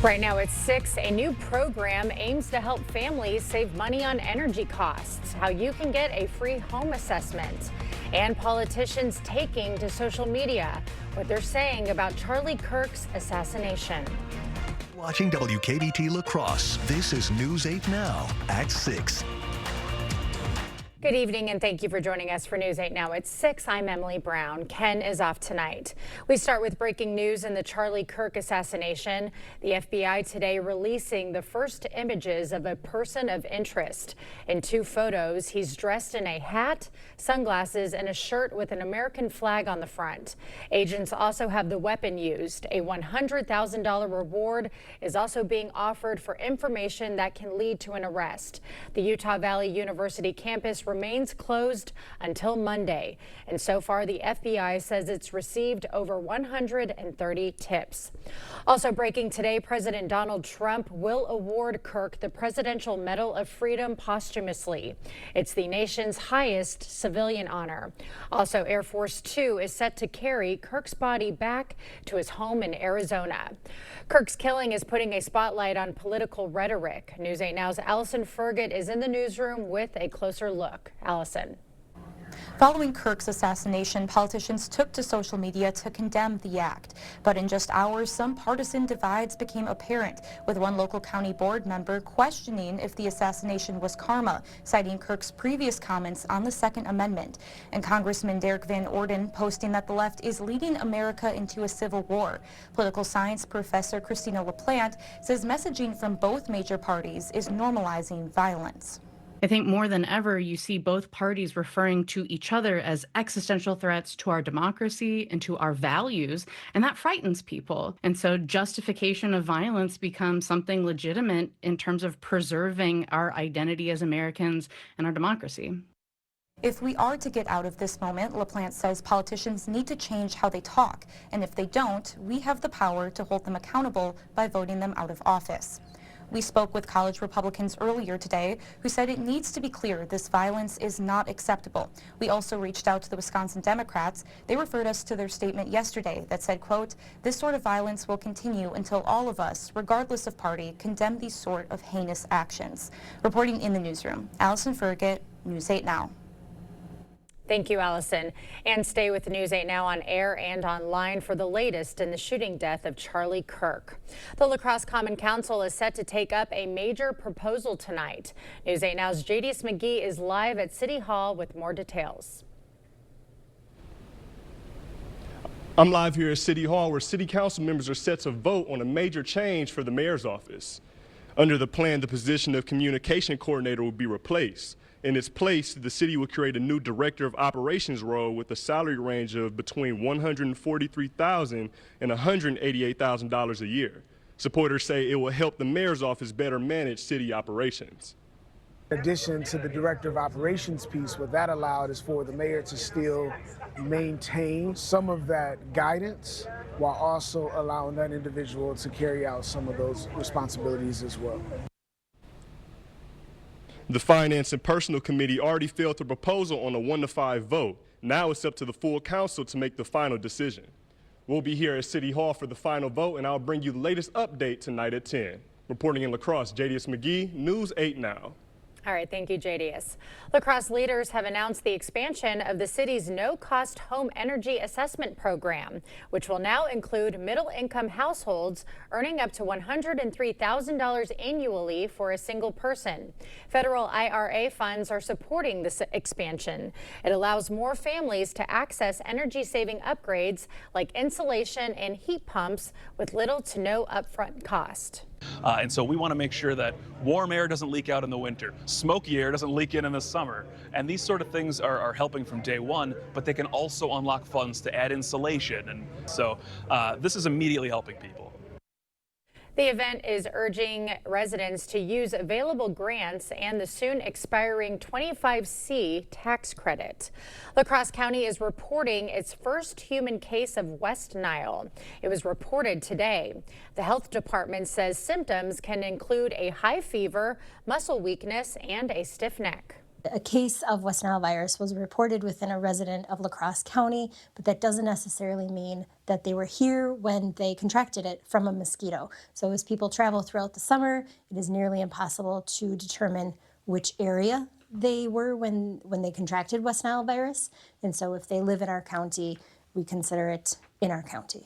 Right now it's 6. A new program aims to help families save money on energy costs, how you can get a free home assessment, and politicians taking to social media what they're saying about Charlie Kirk's assassination. Watching WKBT La Crosse, this is News 8 Now at 6. Good evening and thank you for joining us for News 8 Now at 6. I'm Emily Brown. Ken is off tonight. We start with breaking news in the Charlie Kirk assassination. The FBI today releasing the first images of a person of interest. In 2 photos, he's dressed in a hat, sunglasses, and a shirt with an American flag on the front. Agents also have the weapon used. A $100,000 reward is also being offered for information that can lead to an arrest. The Utah Valley University campus remains closed until Monday. And so far, the FBI says it's received over 130 tips. Also breaking today, President Donald Trump will award Kirk the Presidential Medal of Freedom posthumously. It's the nation's highest civilian honor. Also, Air Force Two is set to carry Kirk's body back to his home in Arizona. Kirk's killing is putting a spotlight on political rhetoric. News 8 Now's Allison Fergott is in the newsroom with a closer look. Allison. Following Kirk's assassination, politicians took to social media to condemn the act. But in just hours, some partisan divides became apparent, with one local county board member questioning if the assassination was karma, citing Kirk's previous comments on the Second Amendment. And Congressman Derek Van Orden posting that the left is leading America into a civil war. Political science professor Christina LaPlante says messaging from both major parties is normalizing violence. I think more than ever, you see both parties referring to each other as existential threats to our democracy and to our values, and that frightens people. And so justification of violence becomes something legitimate in terms of preserving our identity as Americans and our democracy. If we are to get out of this moment, LaPlante says politicians need to change how they talk. And if they don't, we have the power to hold them accountable by voting them out of office. We spoke with college Republicans earlier today who said it needs to be clear this violence is not acceptable. We also reached out to the Wisconsin Democrats. They referred us to their statement yesterday that said, quote, "This sort of violence will continue until all of us, regardless of party, condemn these sort of heinous actions." Reporting in the newsroom, Allison Fergott, News 8 Now. Thank you, Allison. And stay with News 8 Now on air and online for the latest in the shooting death of Charlie Kirk. The La Crosse Common Council is set to take up a major proposal tonight. News 8 Now's Jadius McGee is live at City Hall with more details. I'm live here at City Hall where City Council members are set to vote on a major change for the mayor's office. Under the plan, the position of communication coordinator will be replaced. In its place, the city will create a new director of operations role with a salary range of between $143,000 and $188,000 a year. Supporters say it will help the mayor's office better manage city operations. In addition to the director of operations piece, what that allowed is for the mayor to still maintain some of that guidance while also allowing that individual to carry out some of those responsibilities as well. The Finance and Personnel Committee already failed the proposal on a 1-5 vote. Now it's up to the full council to make the final decision. We'll be here at City Hall for the final vote, and I'll bring you the latest update tonight at 10. Reporting in La Crosse, Jadius McGee, News 8 Now. All right, thank you, Jadius. La Crosse leaders have announced the expansion of the city's no-cost home energy assessment program, which will now include middle-income households earning up to $103,000 annually for a single person. Federal IRA funds are supporting this expansion. It allows more families to access energy-saving upgrades like insulation and heat pumps with little to no upfront cost. And so we want to make sure that warm air doesn't leak out in the winter, smoky air doesn't leak in the summer. And these sort of things are helping from day one, but they can also unlock funds to add insulation. And so this is immediately helping people. The event is urging residents to use available grants and the soon expiring 25C tax credit. La Crosse County is reporting its first human case of West Nile. It was reported today. The health department says symptoms can include a high fever, muscle weakness, and a stiff neck. A case of West Nile virus was reported within a resident of La Crosse County, but that doesn't necessarily mean that they were here when they contracted it from a mosquito. So as people travel throughout the summer, it is nearly impossible to determine which area they were when they contracted West Nile virus. And so if they live in our county, we consider it in our county.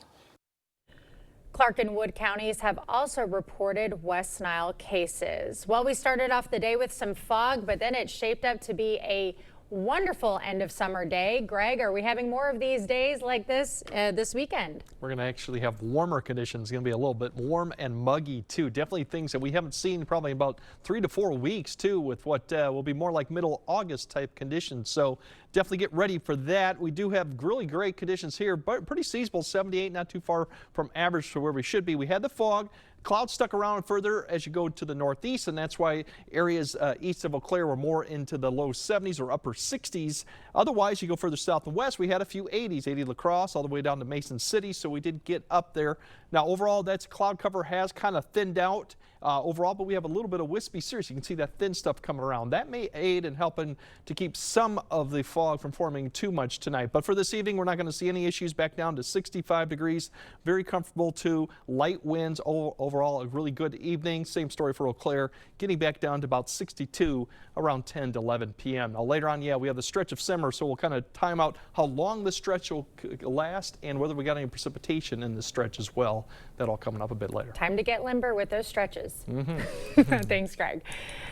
Clark and Wood counties have also reported West Nile cases. Well, we started off the day with some fog, but then it shaped up to be a wonderful end of summer day. Greg, are we having more of these days like this this weekend? We're going to actually have warmer conditions. It's going to be a little bit warm and muggy too. Definitely things that we haven't seen probably in about 3 to 4 weeks too, with what will be more like middle August type conditions. So definitely get ready for that. We do have really great conditions here, but pretty seasonable. 78, not too far from average for where we should be. We had the fog. Clouds stuck around further as you go to the northeast, and that's why areas east of Eau Claire were more into the low 70s or upper 60s. Otherwise, you go further south and west, we had a few 80s, 80 La Crosse all the way down to Mason City, so we did get up there. Now, overall, that cloud cover has kind of thinned out overall, but we have a little bit of wispy cirrus. You can see that thin stuff coming around. That may aid in helping to keep some of the fog from forming too much tonight. But for this evening, we're not going to see any issues. Back down to 65 degrees. Very comfortable too. Light winds. Overall, a really good evening. Same story for Eau Claire. Getting back down to about 62 around 10 to 11 p.m. Now later on, yeah, we have the stretch of summer, so we'll kind of time out how long the stretch will last and whether we got any precipitation in the stretch as well. That all coming up a bit later. Time to get limber with those stretches. Thanks, Greg.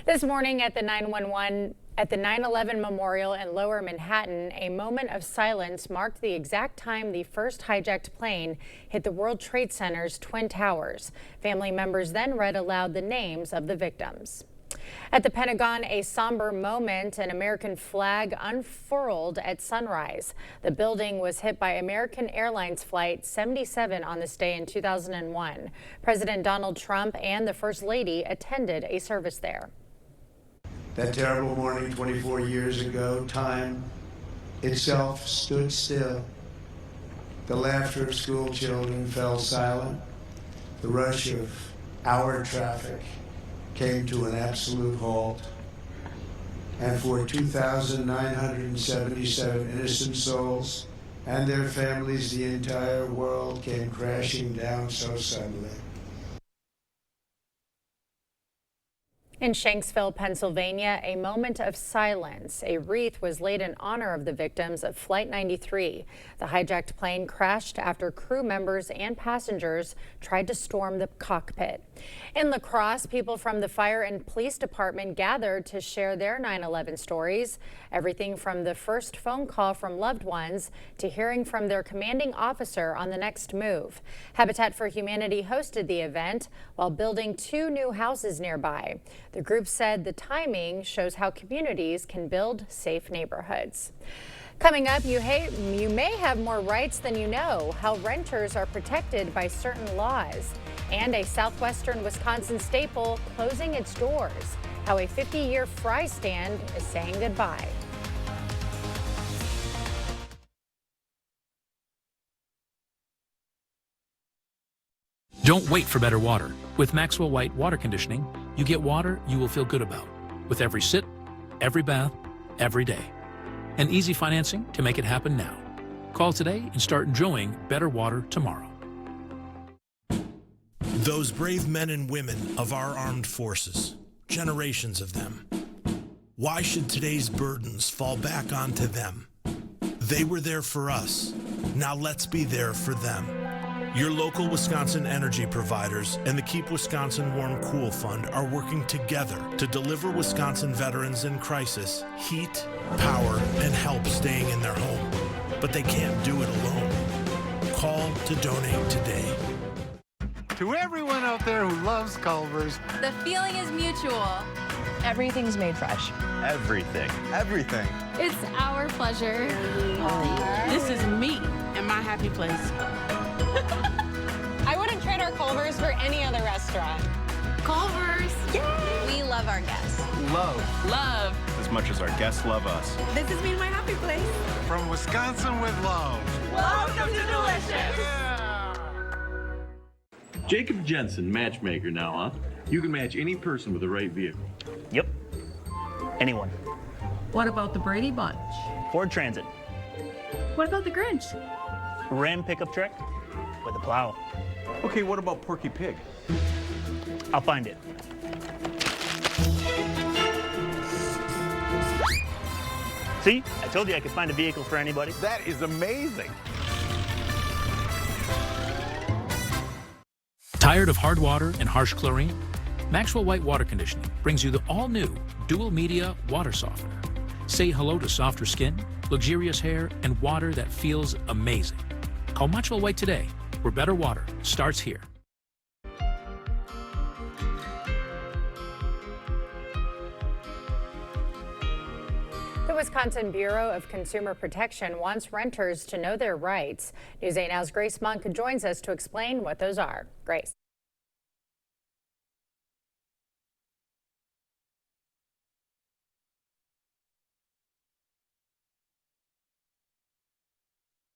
This morning at the 9/11 Memorial in Lower Manhattan, a moment of silence marked the exact time the first hijacked plane hit the World Trade Center's Twin Towers. Family members then read aloud the names of the victims. At the Pentagon, a somber moment, an American flag unfurled at sunrise. The building was hit by American Airlines Flight 77 on this day in 2001. President Donald Trump and the First Lady attended a service there. That terrible morning 24 years ago, time itself stood still. The laughter of school children fell silent. The rush of hour traffic came to an absolute halt. And for 2,977 innocent souls and their families, the entire world came crashing down so suddenly. In Shanksville, Pennsylvania, a moment of silence. A wreath was laid in honor of the victims of Flight 93. The hijacked plane crashed after crew members and passengers tried to storm the cockpit. In La Crosse, people from the fire and police department gathered to share their 9/11 stories. Everything from the first phone call from loved ones to hearing from their commanding officer on the next move. Habitat for Humanity hosted the event while building 2 new houses nearby. The group said the timing shows how communities can build safe neighborhoods. Coming up, you may have more rights than you know, how renters are protected by certain laws, and a southwestern Wisconsin staple closing its doors, how a 50-year fry stand is saying goodbye. Don't wait for better water. With Maxwell White Water Conditioning, you get water you will feel good about with every sip, every bath, every day. And easy financing to make it happen now. Call today and start enjoying better water tomorrow. Those brave men and women of our armed forces, generations of them. Why should today's burdens fall back onto them? They were there for us. Now let's be there for them. Your local Wisconsin energy providers and the Keep Wisconsin Warm Cool Fund are working together to deliver Wisconsin veterans in crisis heat, power, and help staying in their home. But they can't do it alone. Call to donate today. To everyone out there who loves Culver's, the feeling is mutual. Everything's made fresh. Everything. Everything. It's our pleasure. This is me and my happy place. I wouldn't trade our Culver's for any other restaurant. Culver's. Yay! We love our guests. Love. As much as our guests love us. This is me and my happy place. From Wisconsin with love. Welcome to Delicious. Yeah. Jacob Jensen, matchmaker now, huh? You can match any person with the right vehicle. Yep. Anyone. What about the Brady Bunch? Ford Transit. What about the Grinch? Ram pickup truck. with a plow. Okay, what about Porky Pig? I'll find it. See, I told you I could find a vehicle for anybody. That is amazing. Tired of hard water and harsh chlorine? Maxwell White Water Conditioning brings you the all-new dual media water softener. Say hello to softer skin, luxurious hair, and water that feels amazing. Call Maxwell White today, where better water starts here. The Wisconsin Bureau of Consumer Protection wants renters to know their rights. News 8 Now's Grace Monk joins us to explain what those are. Grace.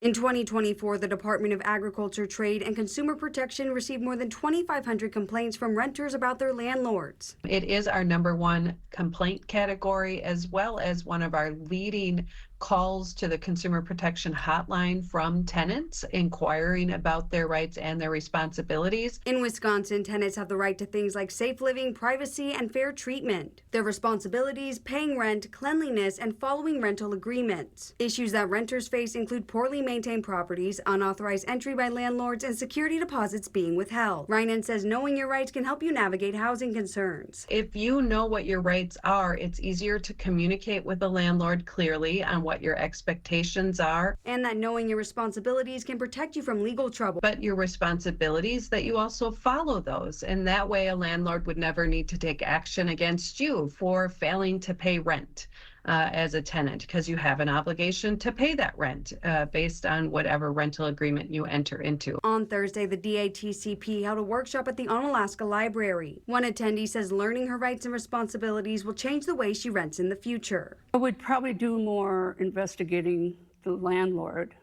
In 2024, the Department of Agriculture, Trade, and Consumer Protection received more than 2,500 complaints from renters about their landlords. It is our #1 complaint category, as well as one of our leading calls to the Consumer Protection Hotline from tenants inquiring about their rights and their responsibilities. In Wisconsin, tenants have the right to things like safe living, privacy, and fair treatment. Their responsibilities, paying rent, cleanliness, and following rental agreements. Issues that renters face include poorly maintained properties, unauthorized entry by landlords, and security deposits being withheld. Reinen says knowing your rights can help you navigate housing concerns. If you know what your rights are, it's easier to communicate with the landlord clearly on what your expectations are. And that knowing your responsibilities can protect you from legal trouble. But your responsibilities, that you also follow those. And that way a landlord would never need to take action against you for failing to pay rent as a tenant, because you have an obligation to pay that rent based on whatever rental agreement you enter into. On Thursday, the DATCP held a workshop at the Onalaska Library. One attendee says learning her rights and responsibilities will change the way she rents in the future. I would probably do more investigating the landlord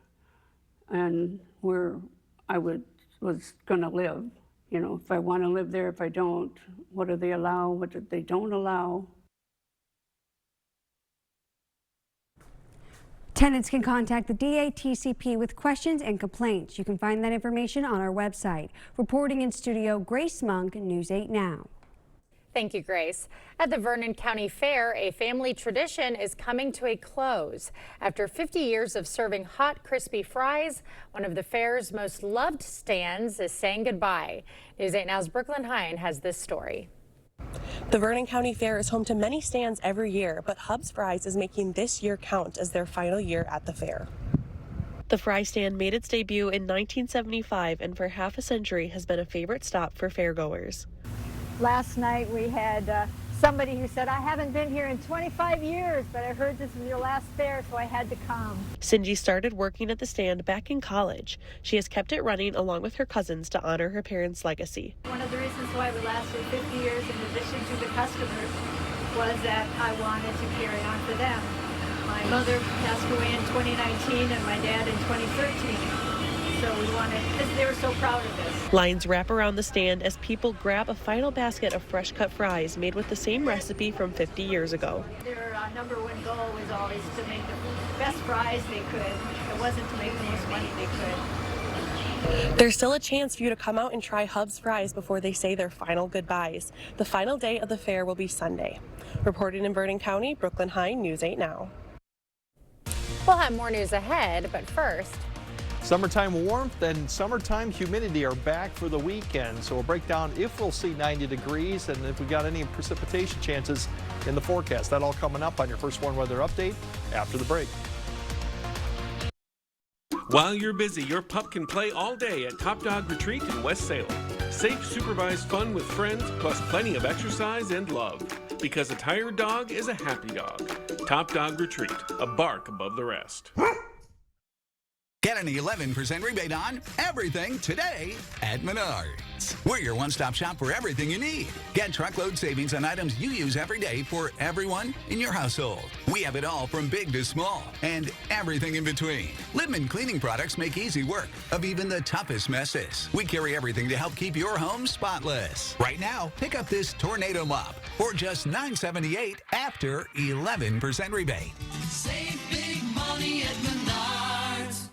and where I was going to live. You know, if I want to live there, if I don't, what do they allow, what do they don't allow. Tenants can contact the DATCP with questions and complaints. You can find that information on our website. Reporting in studio, Grace Monk, News 8 Now. Thank you, Grace. At the Vernon County Fair, a family tradition is coming to a close. After 50 years of serving hot, crispy fries, one of the fair's most loved stands is saying goodbye. News 8 Now's Brooklyn Hine has this story. The Vernon County Fair is home to many stands every year, but Hub's Fries is making this year count as their final year at the fair. The fry stand made its debut in 1975 and for half a century has been a favorite stop for fairgoers. Last night we had somebody who said, I haven't been here in 25 years, but I heard this was your last fair, so I had to come. Cindy started working at the stand back in college. She has kept it running along with her cousins to honor her parents' legacy. One of the reasons why we lasted 50 years in addition to the customers was that I wanted to carry on for them. My mother passed away in 2019 and my dad in 2013. So we wanted, because they were so proud of this. Lines wrap around the stand as people grab a final basket of fresh cut fries made with the same recipe from 50 years ago. Their #1 goal was always to make the best fries they could. It wasn't to make the most money they could. There's still a chance for you to come out and try Hub's Fries before they say their final goodbyes. The final day of the fair will be Sunday. Reporting in Vernon County, Brooklyn Hine, News 8 Now. We'll have more news ahead, but first, summertime warmth and summertime humidity are back for the weekend, so we'll break down if we'll see 90 degrees and if we got any precipitation chances in the forecast. That all coming up on your First Warn Weather Update after the break. While you're busy, your pup can play all day at Top Dog Retreat in West Salem. Safe, supervised fun with friends, plus plenty of exercise and love. Because a tired dog is a happy dog. Top Dog Retreat, a bark above the rest. Get an 11% rebate on everything today at Menards. We're your one-stop shop for everything you need. Get truckload savings on items you use every day for everyone in your household. We have it all from big to small and everything in between. Littman cleaning products make easy work of even the toughest messes. We carry everything to help keep your home spotless. Right now, pick up this tornado mop for just $9.78 after 11% rebate. Save big money at Menards.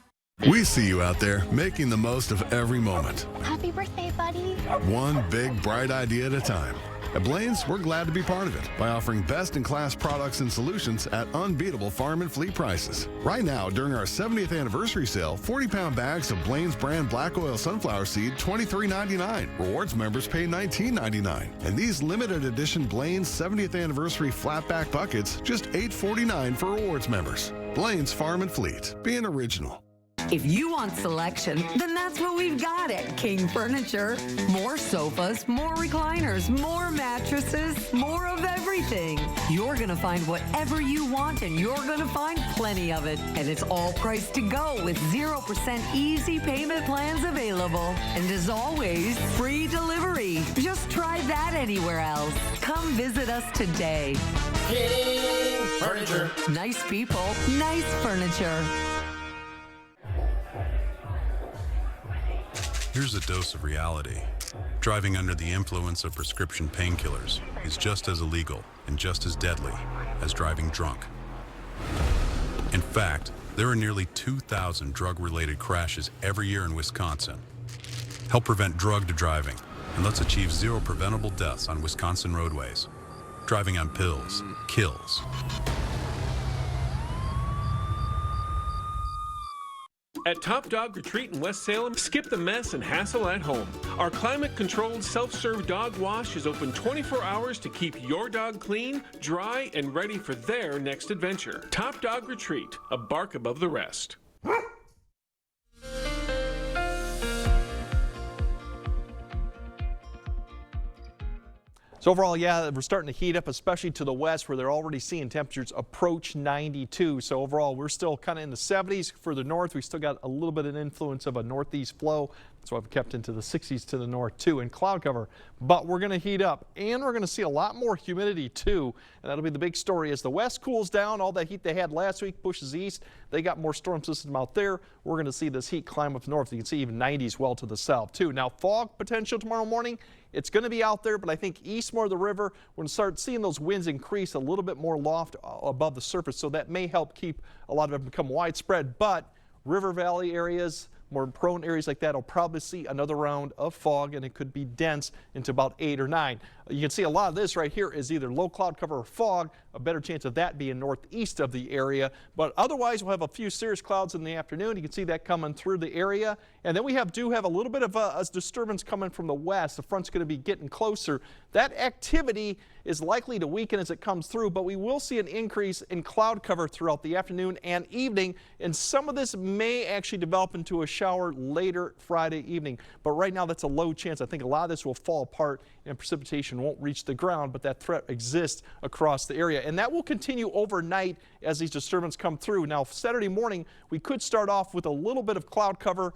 We see you out there making the most of every moment. Happy birthday, buddy. One big, bright idea at a time. At Blaine's, we're glad to be part of it by offering best-in-class products and solutions at unbeatable farm and fleet prices. Right now, during our 70th anniversary sale, 40-pound bags of Blaine's brand black oil sunflower seed, $23.99. Rewards members pay $19.99. And these limited edition Blaine's 70th anniversary flatback buckets, just $8.49 for rewards members. Blaine's Farm and Fleet, being original. If you want selection, then that's what we've got at King Furniture. More sofas, more recliners, more mattresses, more of everything. You're going to find whatever you want, and you're going to find plenty of it. And it's all priced to go with 0% easy payment plans available. And as always, free delivery. Just try that anywhere else. Come visit us today. King Furniture. Nice people, nice furniture. Here's a dose of reality. Driving under the influence of prescription painkillers is just as illegal and just as deadly as driving drunk. In fact, there are nearly 2,000 drug-related crashes every year in Wisconsin. Help prevent drug driving, and let's achieve 0 preventable deaths on Wisconsin roadways. Driving on pills kills. At Top Dog Retreat in West Salem, skip the mess and hassle at home. Our climate-controlled self-serve dog wash is open 24 hours to keep your dog clean, dry, and ready for their next adventure. Top Dog Retreat, a bark above the rest. So overall, yeah, we're starting to heat up, especially to the west where they're already seeing temperatures approach 92. So overall, we're still kind of in the 70s. Further north, we still got a little bit of influence of a northeast flow. That's why we've kept into the 60s to the north too, and cloud cover. But we're going to heat up, and we're going to see a lot more humidity too. And that'll be the big story as the west cools down. All that heat they had last week pushes east. They got more storm system out there. We're going to see this heat climb up north. You can see even 90s well to the south too. Now fog potential tomorrow morning. It's going to be out there, but I think east more of the river, we're going to start seeing those winds increase a little bit more loft above the surface. So that may help keep a lot of it become widespread. But river valley areas, more prone areas like that will probably see another round of fog, and it could be dense into about 8 or 9. You can see a lot of this right here is either low cloud cover or fog. A better chance of that being northeast of the area. But otherwise, we'll have a few serious clouds in the afternoon. You can see that coming through the area. And then we do have a little bit of a disturbance coming from the west. The front's going to be getting closer. That activity is likely to weaken as it comes through, but we will see an increase in cloud cover throughout the afternoon and evening. And some of this may actually develop into a shower later Friday evening. But right now, that's a low chance. I think a lot of this will fall apart and precipitation won't reach the ground, but that threat exists across the area. And that will continue overnight as these disturbances come through. Now, Saturday morning, we could start off with a little bit of cloud cover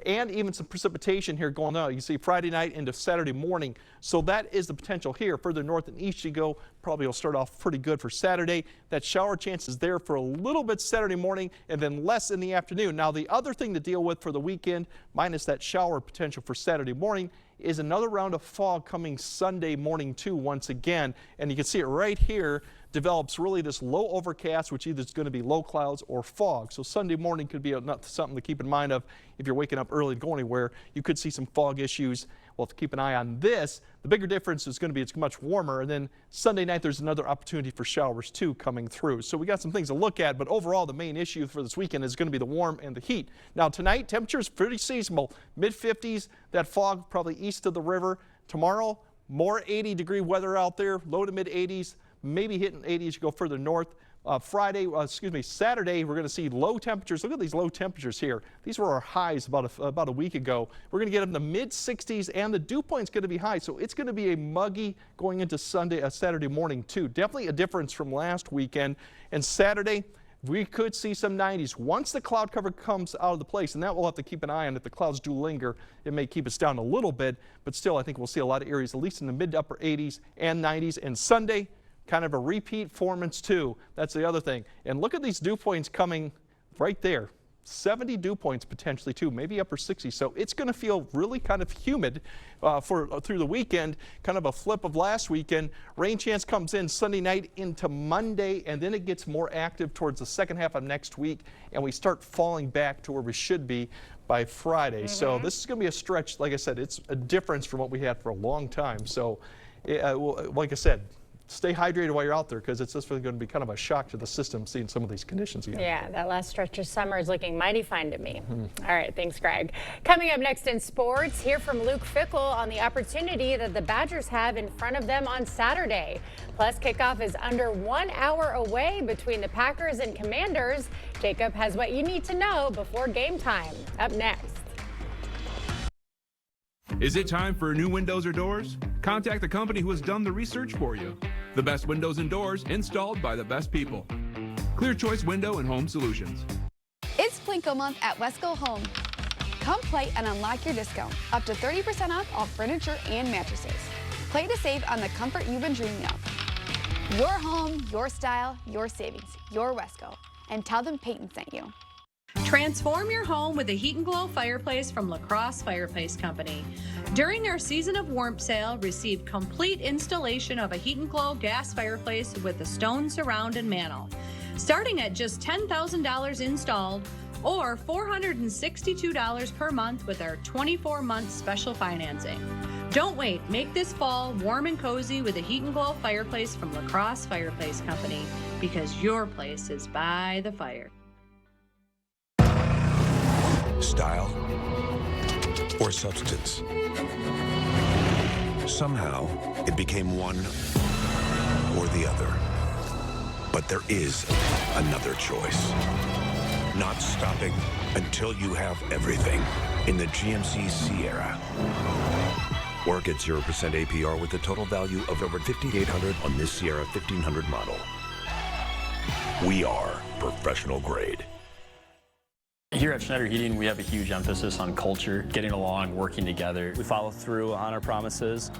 and even some precipitation here going on. You can see Friday night into Saturday morning. So that is the potential here. Further north and east you go, probably will start off pretty good for Saturday. That shower chance is there for a little bit Saturday morning and then less in the afternoon. Now, the other thing to deal with for the weekend, minus that shower potential for Saturday morning, is another round of fog coming Sunday morning too once again. And you can see it right here. Develops really this low overcast, which either is going to be low clouds or fog. So Sunday morning could be something to keep in mind of if you're waking up early and going anywhere. You could see some fog issues. We'll have to keep an eye on this. The bigger difference is going to be it's much warmer. And then Sunday night, there's another opportunity for showers too coming through. So we got some things to look at. But overall, the main issue for this weekend is going to be the warm and the heat. Now tonight, temperature is pretty seasonable. Mid-50s, that fog probably east of the river. Tomorrow, more 80-degree weather out there, low to mid-80s. Maybe hitting 80 as you go further north. Saturday, we're going to see low temperatures. Look at these low temperatures here. These were our highs about a week ago. We're going to get them in the mid-60s, and the dew point's going to be high. So it's going to be a muggy going into Saturday morning too. Definitely a difference from last weekend. And Saturday, we could see some 90s once the cloud cover comes out of the place, and that we'll have to keep an eye on. If the clouds do linger, it may keep us down a little bit, but still I think we'll see a lot of areas at least in the mid to upper 80s and 90s. And Sunday, kind of a repeat performance too. That's the other thing. And look at these dew points coming right there. 70 dew points potentially too, maybe upper 60. So it's going to feel really kind of humid through the weekend, kind of a flip of last weekend. Rain chance comes in Sunday night into Monday, and then it gets more active towards the second half of next week, and we start falling back to where we should be by Friday. So this is going to be a stretch. Like I said, it's a difference from what we had for a long time. So like I said, stay hydrated while you're out there, because it's just going to be kind of a shock to the system seeing some of these conditions again. Yeah, that last stretch of summer is looking mighty fine to me. All right, thanks, Greg. Coming up next in sports, hear from Luke Fickell on the opportunity that the Badgers have in front of them on Saturday. Plus, kickoff is under 1 hour away between the Packers and Commanders. Jacob has what you need to know before game time. Up next. Is it time for new windows or doors? Contact the company who has done the research for you. The best windows and doors installed by the best people. Clear Choice Window and Home Solutions. It's Plinko month at Wesco Home. Come play and unlock your discount. Up to 30% off all furniture and mattresses. Play to save on the comfort you've been dreaming of. Your home, your style, your savings, your Wesco. And tell them Peyton sent you. Transform your home with a Heat and Glow fireplace from LaCrosse Fireplace Company. During our Season of Warmth sale, receive complete installation of a Heat and Glow gas fireplace with a stone surround and mantle. Starting at just $10,000 installed or $462 per month with our 24-month special financing. Don't wait. Make this fall warm and cozy with a Heat and Glow fireplace from LaCrosse Fireplace Company, because your place is by the fire. Style or substance. Somehow, it became one or the other. But there is another choice. Not stopping until you have everything in the GMC Sierra. Or get 0% APR with a total value of over $5,800 on this Sierra 1500 model. We are professional grade. Here at Schneider Heating, we have a huge emphasis on culture, getting along, working together. We follow through on our promises,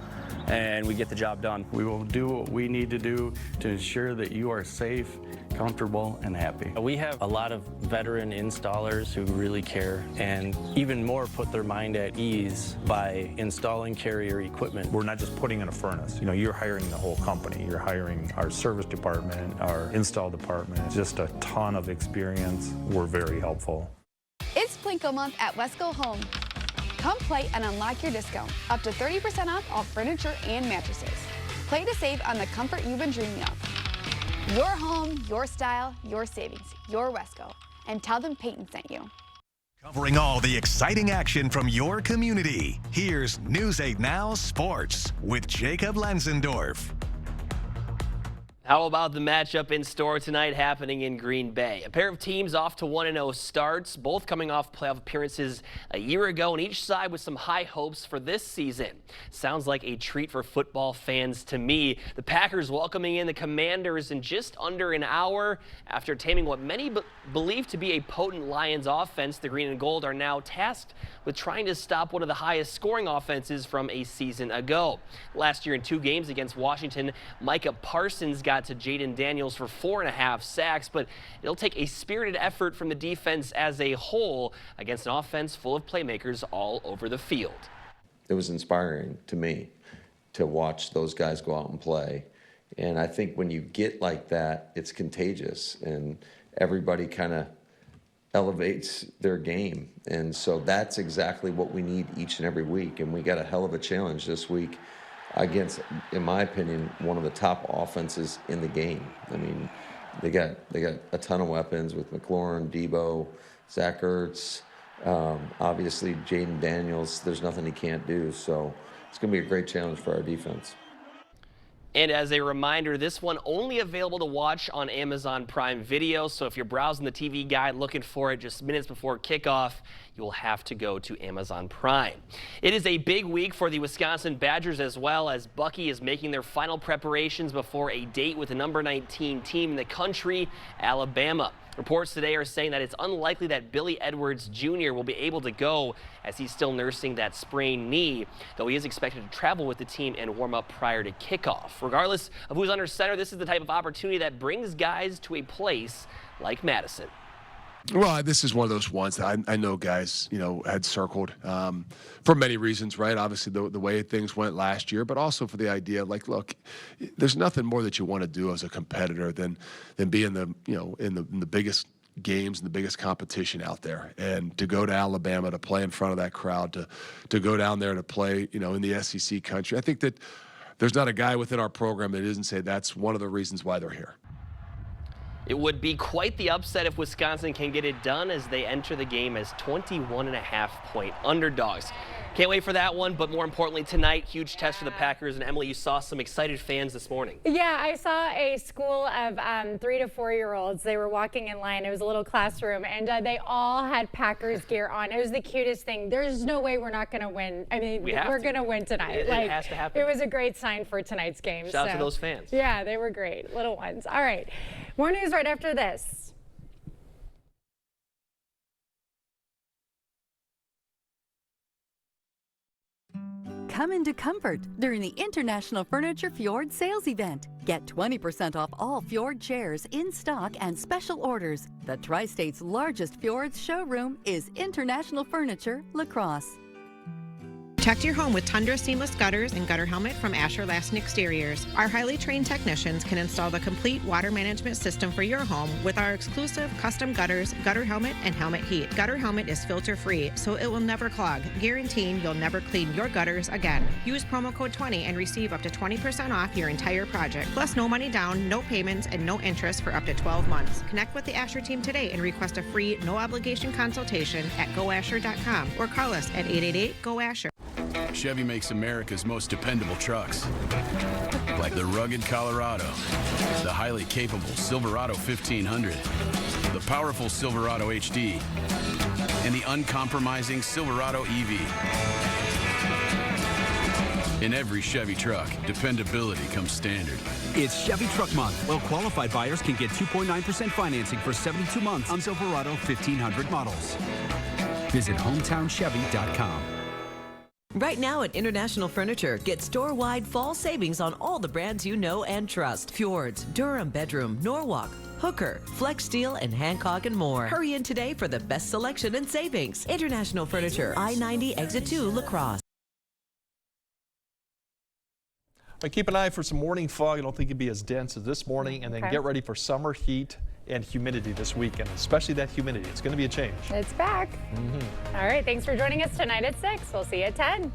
and we get the job done. We will do what we need to do to ensure that you are safe, comfortable, and happy. We have a lot of veteran installers who really care, and even more put their mind at ease by installing Carrier equipment. We're not just putting in a furnace. You know, you're hiring the whole company. You're hiring our service department, our install department. Just a ton of experience. We're very helpful. It's Plinko month at Wesco Home. Come play and unlock your discount. Up to 30% off all furniture and mattresses. Play to save on the comfort you've been dreaming of. Your home, your style, your savings, your Wesco. And tell them Peyton sent you. Covering all the exciting action from your community, here's News 8 Now Sports with Jacob Lenzendorf. How about the matchup in store tonight happening in Green Bay? A pair of teams off to 1-0 starts, both coming off playoff appearances a year ago, and each side with some high hopes for this season. Sounds like a treat for football fans to me. The Packers welcoming in the Commanders in just under an hour. After taming what many believe to be a potent Lions offense, the Green and Gold are now tasked with trying to stop one of the highest scoring offenses from a season ago. Last year in 2 games against Washington, Micah Parsons got to Jaden Daniels for 4.5 sacks, but it'll take a spirited effort from the defense as a whole against an offense full of playmakers all over the field. It was inspiring to me to watch those guys go out and play. And I think when you get like that, it's contagious and everybody kind of elevates their game. And so that's exactly what we need each and every week. And we got a hell of a challenge this week against, in my opinion, one of the top offenses in the game. I mean, they got a ton of weapons with McLaurin, Debo, Zach Ertz, obviously Jaden Daniels. There's nothing he can't do. So it's going to be a great challenge for our defense. And as a reminder, this one only available to watch on Amazon Prime Video. So if you're browsing the TV guide looking for it just minutes before kickoff, you will have to go to Amazon Prime. It is a big week for the Wisconsin Badgers as well, as Bucky is making their final preparations before a date with the number 19 team in the country, Alabama. Reports today are saying that it's unlikely that Billy Edwards Jr. will be able to go, as he's still nursing that sprained knee, though he is expected to travel with the team and warm up prior to kickoff. Regardless of who's under center, this is the type of opportunity that brings guys to a place like Madison. Well, this is one of those ones that I know guys, had circled for many reasons, right? Obviously, the way things went last year, but also for the idea, like, look, there's nothing more that you want to do as a competitor than be in the, in the biggest games and the biggest competition out there, and to go to Alabama to play in front of that crowd, to go down there to play, in the SEC country. I think that there's not a guy within our program that doesn't say that's one of the reasons why they're here. It would be quite the upset if Wisconsin can get it done as they enter the game as 21.5-point underdogs. Can't wait for that one, but more importantly tonight, huge test for the Packers. And Emily, you saw some excited fans this morning. Yeah, I saw a school of 3 to 4-year-olds. They were walking in line. It was a little classroom, and they all had Packers gear on. It was the cutest thing. There's no way we're not going to win. I mean, we're going to win tonight. It has to happen. It was a great sign for tonight's game. Shout out to those fans. Yeah, they were great. Little ones. All right. More news right after this. Come into comfort during the International Furniture Fjord sales event. Get 20% off all Fjord chairs in stock and special orders. The Tri-State's largest Fjords showroom is International Furniture, La Crosse. Protect your home with Tundra seamless gutters and gutter helmet from Asher Laston Exteriors. Our highly trained technicians can install the complete water management system for your home with our exclusive custom gutters, gutter helmet, and helmet heat. Gutter helmet is filter free, so it will never clog, guaranteeing you'll never clean your gutters again. Use promo code 20 and receive up to 20% off your entire project. Plus no money down, no payments, and no interest for up to 12 months. Connect with the Asher team today and request a free, no obligation consultation at goasher.com or call us at 888-GO-ASHER. Chevy makes America's most dependable trucks, like the rugged Colorado, the highly capable Silverado 1500, the powerful Silverado HD, and the uncompromising Silverado EV. In every Chevy truck, dependability comes standard. It's Chevy Truck Month. Well-qualified buyers can get 2.9% financing for 72 months on Silverado 1500 models. Visit HometownChevy.com. Right now at International Furniture, get store-wide fall savings on all the brands you know and trust. Fjords, Durham Bedroom, Norwalk, Hooker, Flex Steel, and Hancock and more. Hurry in today for the best selection and savings. International Furniture, I-90 Exit 2, La Crosse. Keep an eye for some morning fog. I don't think it'd be as dense as this morning, and then get ready for summer heat and humidity this weekend, especially that humidity. It's going to be a change. It's back. All right, thanks for joining us tonight at 6. We'll see you at 10.